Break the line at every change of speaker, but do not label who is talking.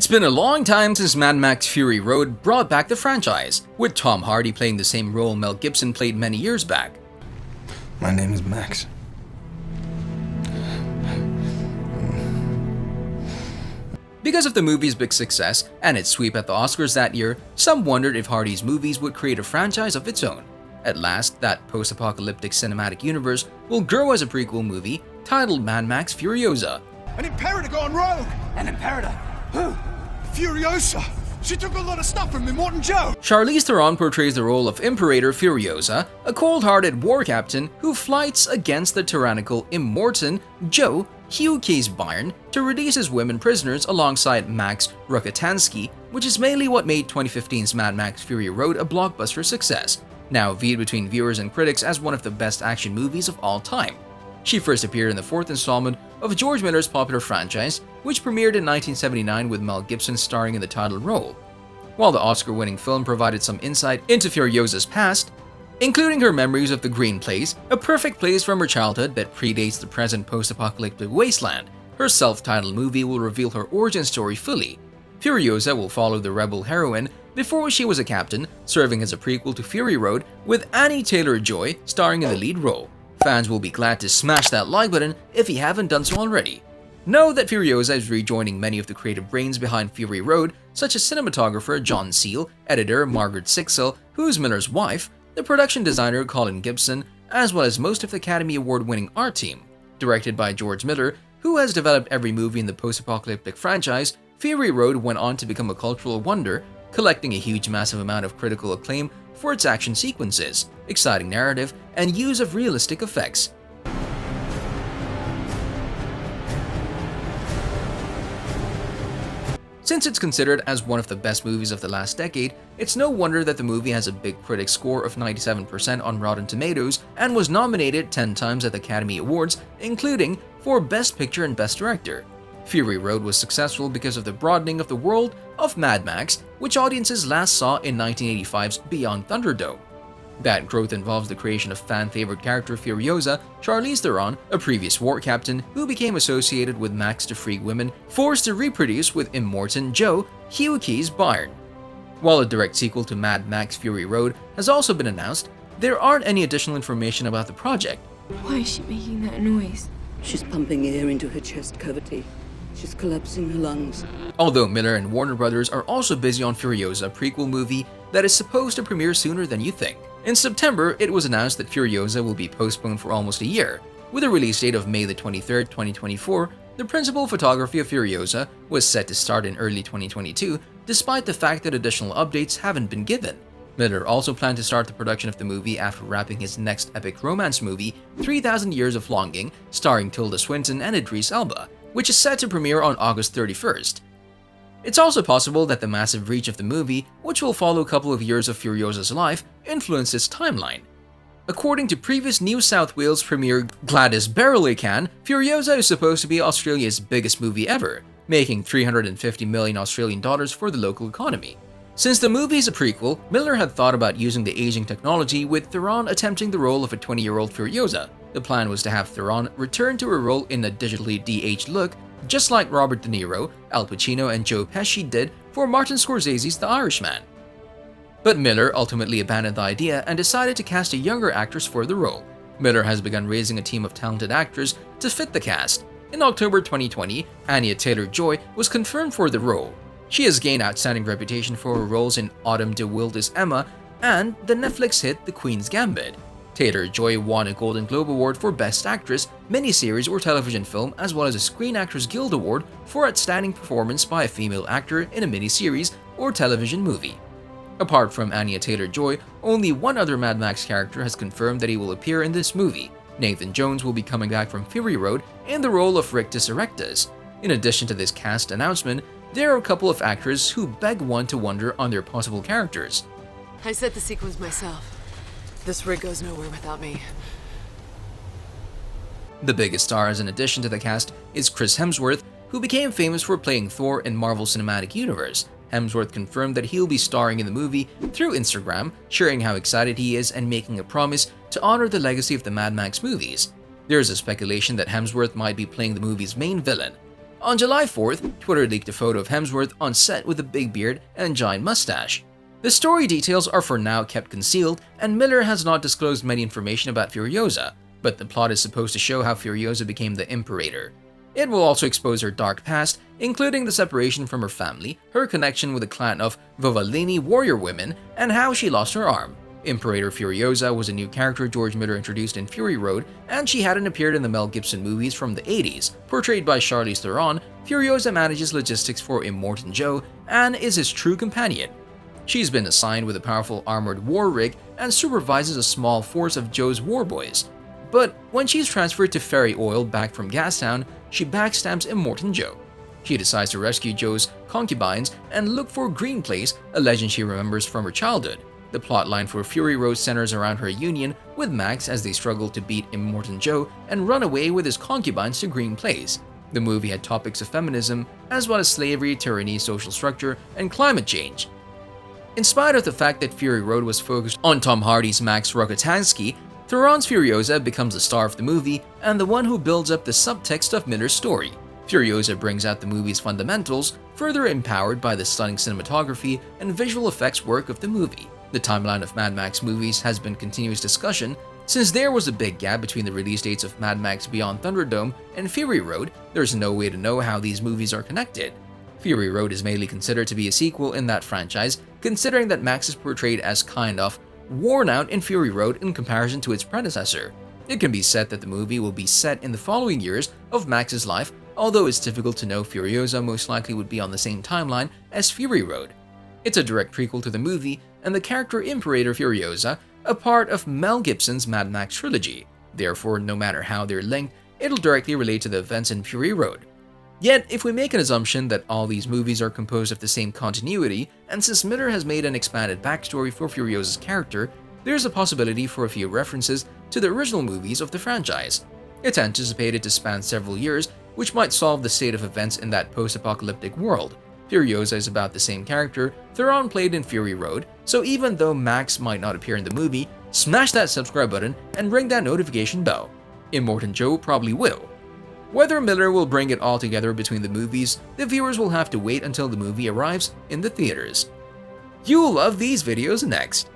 It's been a long time since Mad Max Fury Road brought back the franchise, with Tom Hardy playing the same role Mel Gibson played many years back.
My name is Max.
Because of the movie's big success and its sweep at the Oscars that year, some wondered if Hardy's movies would create a franchise of its own. At last, that post-apocalyptic cinematic universe will grow as a prequel movie titled Mad Max Furiosa.
An Imperator gone rogue!
An Imperator? Who?
Furiosa! She took a lot of stuff from Immortan Joe!
Charlize Theron portrays the role of Imperator Furiosa, a cold-hearted war captain who fights against the tyrannical Immortan Joe, Byron, to release his women prisoners alongside Max Rockatansky, which is mainly what made 2015's Mad Max Fury Road a blockbuster success, now viewed between viewers and critics as one of the best action movies of all time. She first appeared in the fourth installment of George Miller's popular franchise, which premiered in 1979 with Mel Gibson starring in the title role. While the Oscar-winning film provided some insight into Furiosa's past, including her memories of the Green Place, a perfect place from her childhood that predates the present post-apocalyptic Wasteland, her self-titled movie will reveal her origin story fully. Furiosa will follow the rebel heroine before she was a captain, serving as a prequel to Fury Road, with Anya Taylor-Joy starring in the lead role. Fans will be glad to smash that like button if you haven't done so already. Know that Furiosa is rejoining many of the creative brains behind Fury Road, such as cinematographer John Seal, editor Margaret Sixel, who's Miller's wife, the production designer Colin Gibson, as well as most of the Academy Award-winning art team. Directed by George Miller, who has developed every movie in the post-apocalyptic franchise, Fury Road went on to become a cultural wonder, collecting a huge massive amount of critical acclaim for its action sequences, exciting narrative, and use of realistic effects. Since it's considered as one of the best movies of the last decade, it's no wonder that the movie has a big critic score of 97% on Rotten Tomatoes and was nominated 10 times at the Academy Awards, including for Best Picture and Best Director. Fury Road was successful because of the broadening of the world of Mad Max, which audiences last saw in 1985's Beyond Thunderdome. That growth involves the creation of fan-favorite character Furiosa, Charlize Theron, a previous war captain who became associated with Max to free women, forced to reproduce with Immortan Joe, Byron. While a direct sequel to Mad Max Fury Road has also been announced, there aren't any additional information about the project.
Why is she making that noise?
She's pumping air into her chest cavity. She's collapsing her lungs.
Although Miller and Warner Brothers are also busy on Furiosa, a prequel movie that is supposed to premiere sooner than you think. In September, it was announced that Furiosa will be postponed for almost a year. With a release date of May the 23rd, 2024, the principal photography of Furiosa was set to start in early 2022, despite the fact that additional updates haven't been given. Miller also planned to start the production of the movie after wrapping his next epic romance movie, 3,000 Years of Longing, starring Tilda Swinton and Idris Elba, which is set to premiere on August 31st. It's also possible that the massive reach of the movie, which will follow a couple of years of Furiosa's life, influenced its timeline. According to previous New South Wales Premier Gladys Berejiklian, Furiosa is supposed to be Australia's biggest movie ever, making 350 million Australian dollars for the local economy. Since the movie is a prequel, Miller had thought about using the aging technology, with Theron attempting the role of a 20-year-old Furiosa. The plan was to have Theron return to her role in a digitally de-aged look, just like Robert De Niro, Al Pacino, and Joe Pesci did for Martin Scorsese's The Irishman. But Miller ultimately abandoned the idea and decided to cast a younger actress for the role. Miller has begun raising a team of talented actors to fit the cast. In October 2020, Anya Taylor-Joy was confirmed for the role. She has gained outstanding reputation for her roles in Autumn DeWilde's Emma and the Netflix hit The Queen's Gambit. Taylor-Joy won a Golden Globe Award for Best Actress, miniseries or television film, as well as a Screen Actors Guild Award for outstanding performance by a female actor in a miniseries or television movie. Apart from Anya Taylor-Joy, only one other Mad Max character has confirmed that he will appear in this movie. Nathan Jones will be coming back from Fury Road in the role of Rictus Erectus. In addition to this cast announcement, there are a couple of actors who beg one to wonder on their possible characters.
I set the sequence myself. This rig goes nowhere without me.
The biggest stars in addition to the cast is Chris Hemsworth, who became famous for playing Thor in Marvel Cinematic Universe. Hemsworth confirmed that he'll be starring in the movie through Instagram, sharing how excited he is and making a promise to honor the legacy of the Mad Max movies. There is a speculation that Hemsworth might be playing the movie's main villain. On July 4th, Twitter leaked a photo of Hemsworth on set with a big beard and giant mustache. The story details are for now kept concealed, and Miller has not disclosed many information about Furiosa, but the plot is supposed to show how Furiosa became the Imperator. It will also expose her dark past, including the separation from her family, her connection with a clan of Vovalini warrior women, and how she lost her arm. Imperator Furiosa was a new character George Miller introduced in Fury Road, and she hadn't appeared in the Mel Gibson movies from the 80s. Portrayed by Charlize Theron, Furiosa manages logistics for Immortan Joe and is his true companion. She's been assigned with a powerful armored war rig and supervises a small force of Joe's war boys. But when she's transferred to Ferry Oil back from Gastown, she backstabs Immortan Joe. She decides to rescue Joe's concubines and look for Green Place, a legend she remembers from her childhood. The plotline for Fury Road centers around her union with Max as they struggle to beat Immortan Joe and run away with his concubines to Green Place. The movie had topics of feminism, as well as slavery, tyranny, social structure, and climate change. In spite of the fact that Fury Road was focused on Tom Hardy's Max Rockatansky, Theron's Furiosa becomes the star of the movie and the one who builds up the subtext of Miller's story. Furiosa brings out the movie's fundamentals, further empowered by the stunning cinematography and visual effects work of the movie. The timeline of Mad Max movies has been continuous discussion. Since there was a big gap between the release dates of Mad Max Beyond Thunderdome and Fury Road, there's no way to know how these movies are connected. Fury Road is mainly considered to be a sequel in that franchise, considering that Max is portrayed as kind of worn out in Fury Road in comparison to its predecessor. It can be said that the movie will be set in the following years of Max's life, although it's difficult to know. Furiosa most likely would be on the same timeline as Fury Road. It's a direct prequel to the movie, and the character Imperator Furiosa, a part of Mel Gibson's Mad Max trilogy. Therefore, no matter how they're linked, it'll directly relate to the events in Fury Road. Yet, if we make an assumption that all these movies are composed of the same continuity, and since Miller has made an expanded backstory for Furiosa's character, there's a possibility for a few references to the original movies of the franchise. It's anticipated to span several years, which might solve the state of events in that post-apocalyptic world. Furiosa is about the same character Theron played in Fury Road, so even though Max might not appear in the movie, smash that subscribe button and ring that notification bell. Immortan Joe probably will. Whether Miller will bring it all together between the movies, the viewers will have to wait until the movie arrives in the theaters. You'll love these videos next.